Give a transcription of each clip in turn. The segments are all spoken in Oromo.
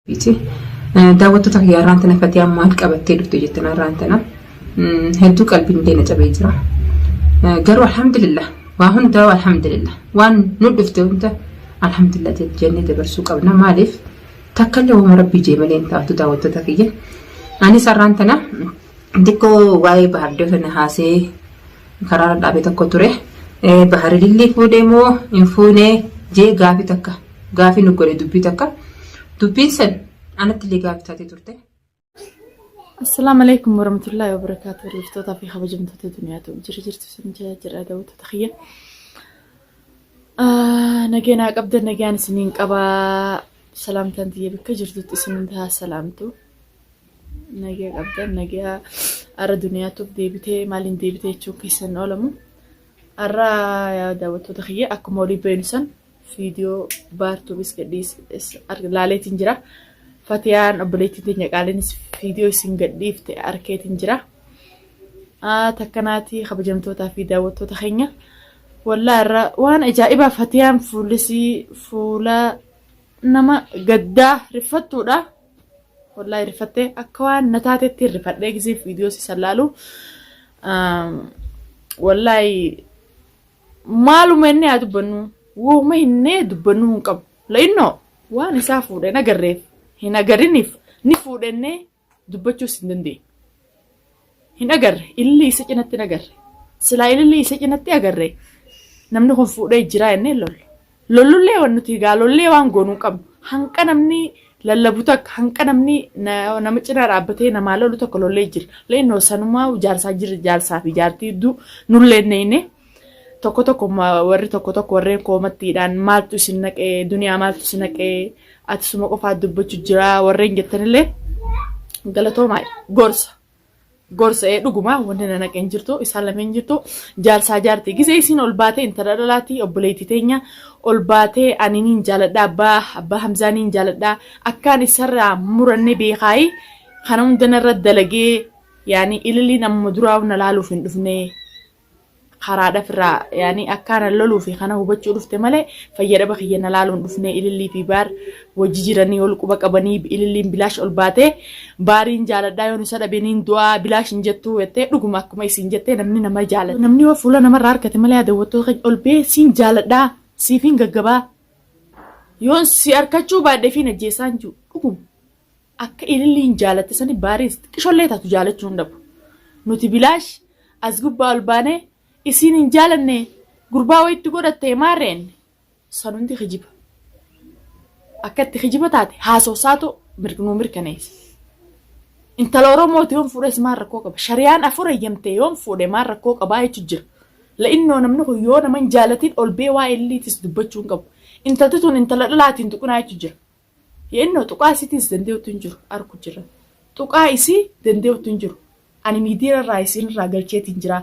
بيتي daawwattoota kiyya irraan tana Fatiyaan maal qabattee dhufte jettan irraan tana hedduu qalbiin deena cabee jira. Garuu alhamdulillah waa hundaa alhamdulillah waan nu dhufte hunda alhamdulillah jennee dabarsuu qabna. Maaliif takkallee waan rabbii jeemalee hin taatu daawwattoota kiyya. Anis irraan tana xiqqoo waa'ee bahardaa kana haasee karaa dhaabee tokko ture. Bahari lillee fuudhee moo hin fuunee jee gaafii nu godhe dubbii takka. Dubbiinsan anatti illee gaafii taatee turte. Assalamu alaikum warahmatullahi wabarakatuh. Riftootaa fi kabajamtoota duniyaatu jirtu sun jira daawwattoota kiyya. Nageenyaa qabda nagaan isiniin qabaa. Salaamtaan tiyya bakka jirtutti isiniin ta'a salaamtu. Nagaa qabda nagaa arra duniyaatuuf deebitee maaliin deebitee jechuun keessan oolamu. Arra daawwattoota kiyya akkuma olii beeynusan video baartuu biskadhiis laaleetiin jira. Fatiyaan obboleettiin teenya qaaliinis video isin gadhiifte arkeetiin jira. Takkanaati kabajamtootaa fi daawwattoota keenya. Wallaa irra waan ajaa'ibaa Fatiyaan fuula nama gaddaa rifattuudha. Wallaa rifattee akka waan nataatetti rifadhee gisee video si laalu. Wallaa maaluma inni haa dubbannu. Wooma hinnee dubbannuu hin qabu. La'innoo waan isaa fuudhee nagarreef hin agariniif ni fuudhennee dubbachuus hin dandeenye. Hin agarre illi isa cinatti nagarre. Silaa illi isa cinatti agarre namni kun fuudhee jira jennee lolla. Lollullee waan nuti egaa lollee waan goonuu qabnu. Hanqa namni lallabu takka hanqa namni nama cinaa dhaabbatee namaa lolu tokko lollee jira. La'innoo sanumaa jaarsaa jira jaarsaa fi jaartii hedduu nullee neeyne. Tokko warri tokko warreen koomattiidhaan maaltu isin naqee duniyaa maaltu isin naqee ati suma qofaa dubbachuu jira warreen jettanillee galatoomaa gorsa dhuguma wanti na naqeen jirtu isaan lameen jirtu jaarsaa jaartii gisee isin ol baatee intala dhalaatii obboleettii teenya ol baatee ani niin jaaladha abbaa Hamzaa niin jaaladha akkaan isarraa murannee beekaayi kana hundanarra dalagee yaani ililii nama duraa na laaluuf hin dhufnee. Karaadha firraa yaani akkaan loluu fi kana hubachuu dhufte malee fayyadama kiyyan laaluun dhufnee ilillii fi baar wajji jiranii ol quba qabanii ililliin bilaash ol baatee baariin jaaladhaa yoon isa dhabeniin du'aa bilaash hin jettuu jettee dhuguma akkuma isin jettee namni nama jaalata. Namni waa fuula namarraa harkate malee daawwattoota ol bee siin jaaladhaa siifin gaggabaa yoon si harkachuu baadhee fi najjeessaan jiru dhuguma akka ililliin jaalatte sani baariin qishollee taatu jaalachuu hin dhabu. Nuti bilaash as gubbaa ol baanee isin hin jaalanne gurbaa wayitti godhattee maarreen sanuutti hijiba. Akka itti hijiba taate haasofsaatu nuu mirkaneessa. Intala Oromooti yoon fuudhes maal rakkoo qaba. Shariyaan afur eeyyamtee yoon fuudhe maal rakkoo qabaa jechuun jira. La'innoo namni kun yoo nama hin jaalatiin ol bee waa illiitis dubbachuu hin qabu. Intalti tun intala dhalaatiin tuqunaa jechuun jira. Yennoo tuqaa isiitis dandeettu hin jiru argu jira. Tuqaa isii dandeettu hin jiru. Ani miidiyaa irraa isinirraa galcheetiin jira.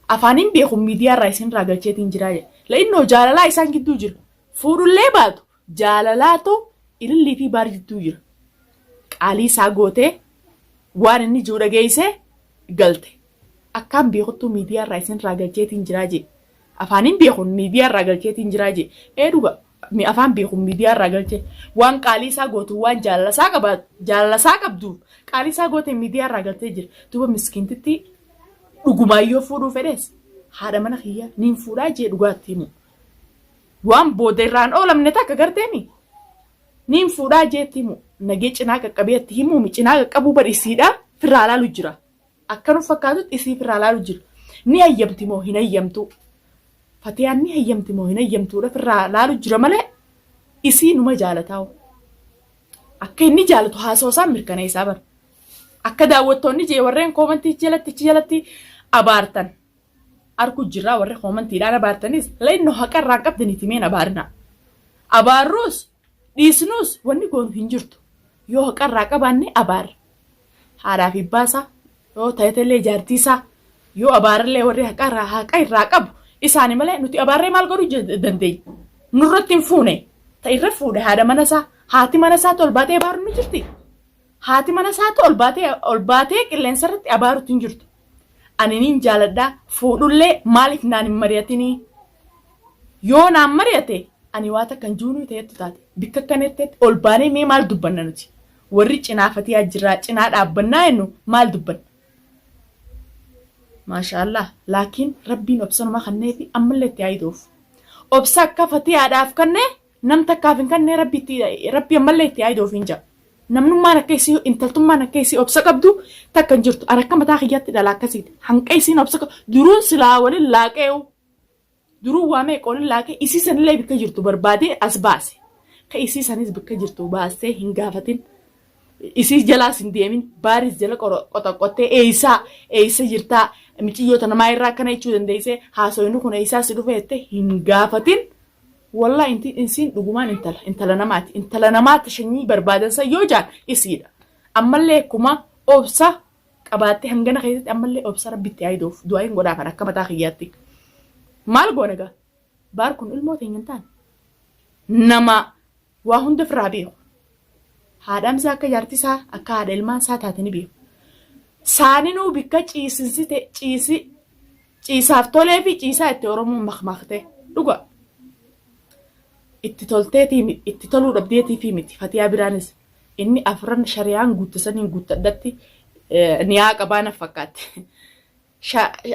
Afaanin beekuun miidiyaa irraa isinirraa galcheetiin jira. La'innoo jaalalaa isaan gidduu jira. Fuudhullee baatu jaalalaatu ilillii fi baar gidduu jira. Qaalii isaa gootee waan inni jiru dhageessee galte. Akkaan beekuttuu miidiyaa irraa isinirraa galcheetiin jira jee. Afaanin beekuun miidiyaa irraa galcheetiin jira jee. Dhuga afaan beekuun miidiyaa irraa galchee waan qaalii isaa gootu waan jaalalasaa qabduuf qaalii isaa gootee miidiyaa irraa galtee jira. Duuba miskiintitti. Dhugumaayyoo fuudhuu fedhees haadha mana kiyyaa niin fuudhaa jee dhugaatti himu. Waan booda irraan oolamne takka garteemi. Niin fuudhaa jeetti himu. Nagee cinaa qaqqabeetti himu cinaa qaqqabuu badhiisiidhaa firraa laalu jira. Akkanuma fakkaatutti isii firraa laalu jira. Ni hayyamti moo hin hayyamtu? Fatiyaan ni hayyamti moo hin hayyamtuudha firraa laalu jira malee isii numa jaalataa. Akka inni jaalatu haasawasaan mirkaneessaa bara. Akka daawwattoonni jee warreen koomantii jalatti abaartan arku jirraa warre koomantiidhaan abaartanis la'innoo haqarraan qabdaniiti meen abaarna. Abaarruus dhiisnuus wanni goonu hin jirtu. Yoo haqarraa qabaanne abaarra. Haadhaa fi baasaa yoo ta'etellee jaartiisaa yoo abaarallee warri haqa irraa qabu isaani malee nuti abaarree maal godhuu dandeenya. Nurratti hin fuune ta'irra fuudhe haadha manasaa haati manasaa ol baatee abaaru nu jirti. Haati mana isaatti ol baatee qilleensa irratti abaaruutti hin jirtu. Ani niin jaaladhaa fuudhullee maaliif naan hin mari'atinii? Yoo naan mari'ate ani waata kan juunuu ta'etti taate bikka kanatti ol baanee mee maal dubbanna nuti warri cinaafatii ajjiraa cinaa dhaabbannaa ennu maal dubbanna maashaallah laakiin rabbiin obsanuma kannee fi ammallee itti yaaduuf obsa akka fatii haadhaaf kannee nam takkaaf hin kannee rabbi ammallee itti yaaduuf hin jira namnummaan akka isii intaltummaan akka isii obsa qabdu takka hin jirtu arakka mataa kiyyaatti dhala akkasiiti hanqa isiin obsa duruun silaa waliin laaqee'u duruu waamee qoolin laaqee isii sanillee bikka jirtu barbaadee as baase ka isii sanis bikka jirtu baasee hin gaafatin isii jalaas hin deemin baaris jala qotoqqottee eeyisa jirtaa miciyyoota namaa irraa akkana jechuu dandeessee haasoyinu kun eeyisaa si dhufe jettee hin gaafatin wallaa isiin dhugumaan intala namaatti shanyii barbaadansa yoo jaan isiidha ammallee akkuma obsa qabaattee hangana keessatti ammallee obsa rabbitti yaaduuf du'aa hin godhaafan akka mataa kiyyaatti maal goona gaa baar kun ilmoo teenya hin taane nama waa hunda ofirraa beeku haadhamsa akka jaartisaa akka haadha ilmaan isaa taatanii beeku saaninuu bikka ciisaaf tolee fi ciisaa itti oromoon makmaktee dhuga itti tolteetii itti toluu dhabdeetii fi miti fatiyaa biraanis inni afran shari'aan guuttasaniin guuttadhatti niyaa qabaana fakkaatti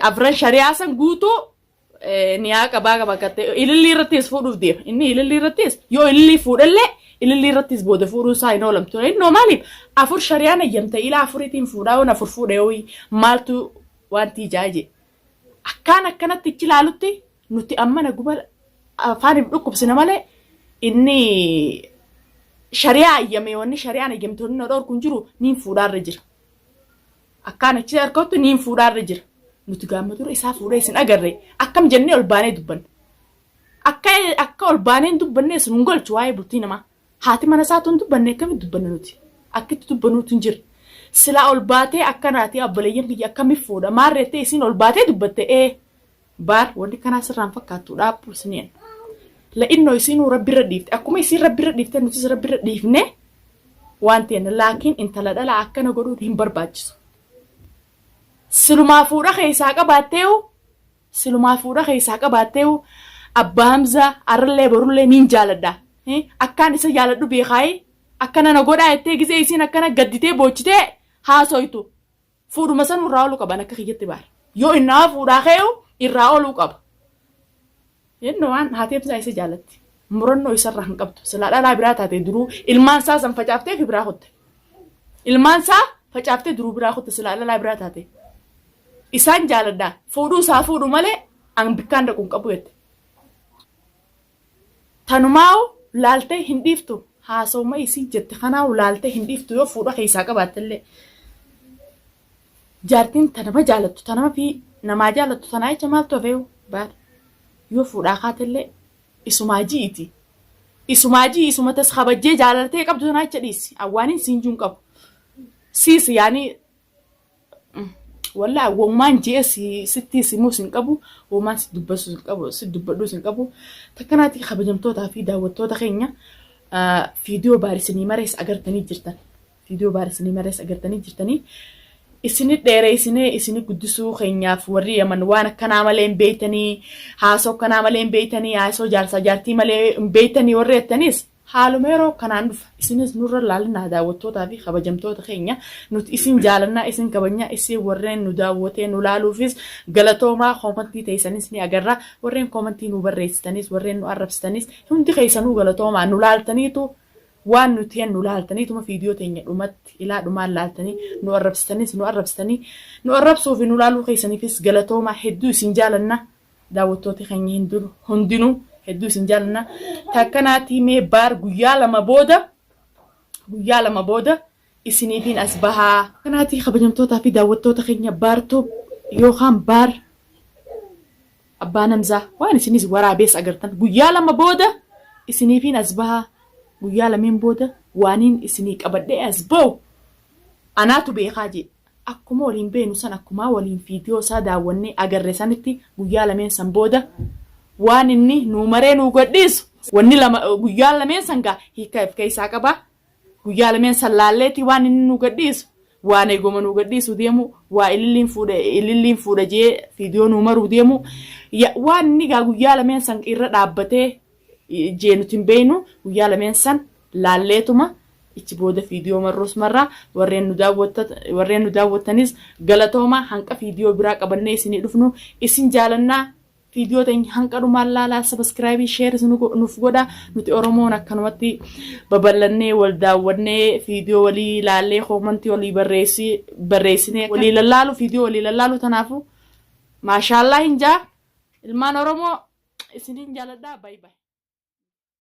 afran shari'aa san guutuu niyaa qabaa fakkatte ilillii irrattis fuudhuuf deema inni ilillii irrattis yoo ilillii fuudhallee ilillii irrattis booda fuudhuu isaa hin oolamtu innoo maaliif afur shari'aan ayyamte ilaa afuriitiin fuudhaa waan afur fuudhee hoyi maaltu wanti ijaaje akkanatti ichi ilaalutti nuti ammana guba afaaniif dhukkubsina malee inni shari'aa ayyame wanni shari'aan ayyamtoonni na dhorku hin jiru niin fuudhaarra jira akkaan achi harkattu niin fuudhaarra jira nuti gaamma dura isaa fuudhee isin agarre akkam jennee ol baanee dubbanne akka ol baaneen dubbanne sun golchu waa'ee bultii namaa haati mana isaatuun dubbanne akkamitti dubbanne nuti akkitti dubbanuutu hin jira silaa ol baatee akkanaati abboleeyyan biyya akkamitti fuudha maarreettee isin ol baatee dubbatte baar wanti kanaa sirraan fakkaattu dhaabbu isineen la'innoo isinuu rabbirra dhiifte akkuma isin rabbirra dhiifte nutis rabbirra dhiifne waan ta'een laakiin intala dhalaa akkana godhuun hin barbaachisu silumaa fuudha keessaa qabaatteewu abbaa hamzaa arrallee borullee niin jaaladha akkaan isa jaaladhu beekaayi akkana na godhaa jettee gisee isiin akkana gadditee boochitee haasoytu fuudhuma sanuu irraa ooluu qaban akka kiyyatti baara yoo innaa fuudhaa keewu irraa ooluu qaba yennoo waan haati hamzaa isa jaalatti murannoo isarraa hin qabdu silaa dhalaa biraa taate duruu ilmaan isaa san facaaftee fi biraa hotte ilmaan isaa facaaftee duruu biraa hotte silaa dhalaa biraa taate isaan jaaladhaa fuudhuu isaa fuudhu malee an bikkaan dhaquun qabu jette tanumaa'u laaltee hin dhiiftu haasawuma isii jette kanaa'u laaltee hin dhiiftu yoo fuudha keessaa qabaattellee jaartiin tanama jaalattu tanama fi namaa jaalattu tanaa jecha maaltu hafeewu baadha yoo fuudhaa kaatellee isumaa ji'iti isuma tas kabajjee jaalatee qabdu tanaa jecha dhiisi awwaaniin siinjuun qabu siis yaanii wallaa womaan jee sitti simuus hin qabu womaan si dubbadhuus hin qabu takkanaatti kabajamtootaa fi daawwattoota keenya fiidiyoo baarisanii marees agartanii jirtanii isini dheereessinee isini guddisuu keenyaaf warri yaman waan akkanaa malee hin beeytanii haasoo akkanaa malee hin beeytanii haasoo jaarsaa jaartii malee hin beeytanii warri jettaniis haaluma yeroo kanaan dhufa isinis nurra laalnaa daawwattootaa fi kabajamtoota keenya nuti isin jaalannaa isin kabajnaa isin warreen nu daawwatee nu laaluufis galatoomaa koomantii teessanis ni agarra warreen koomantii nu barreessitanis warreen nu arrabsitanis hundi keessanuu galatoomaa nu laaltaniitu waan nuti hin nu laaltaniituma fiidiyoo teenya dhumatti ilaa dhumaan laaltanii nu arrabsitanii nu arrabsuu fi nu laaluu keessaniifis galatoomaa hedduu isin jaalannaa daawwattoota keenya hundinuu hedduu isin jaalannaa takkanaatti mee baar guyyaa lama booda isiniifiin as bahaa kanaatti kabajamtootaa fi daawwattoota keenya baartuu yookaan baar abbaan hamzaa waan isinis waraabees agartan guyyaa lama booda isiniifiin as bahaa guyyaa lameen booda waaniin isinii qabadhee as ba'u anaatu beekaa jedhe akkuma waliin beenu san akkuma waliin fiidiyoo isaa daawwannee agarre sanitti guyyaa lameen san booda waan inni nu maree nu godhiisu wanni guyyaa lameen san gaa hiika keessaa qaba guyyaa lameen san laalleetti waan inni nu godhiisu waan eeguma nu godhiisu deemu waa ililliin fuudha jee fiidiyoo nu maruu deemu waan inni gaa guyyaa lameen san irra dhaabbatee jeenutin beeynu guyyaa lameen san laalleetuma ichi booda fiidiyoo marroos marraa warreen nu daawwattanis galatooma hanqa fiidiyoo biraa qabannee isinii dhufnu isin jaalannaa fiidiyoo ta'in hanqa dhumaan laalaa sabskraayibii sheer nuuf godha nuti oromoon akkanumatti babal'annee wal daawwannee fiidiyoo walii laallee koomantii walii barreessinee walii lallaalu fiidiyoo walii lallaalu tanaafu maashaallah hinjaa ilmaan oromoo isiniin jaaladhaa bye bye.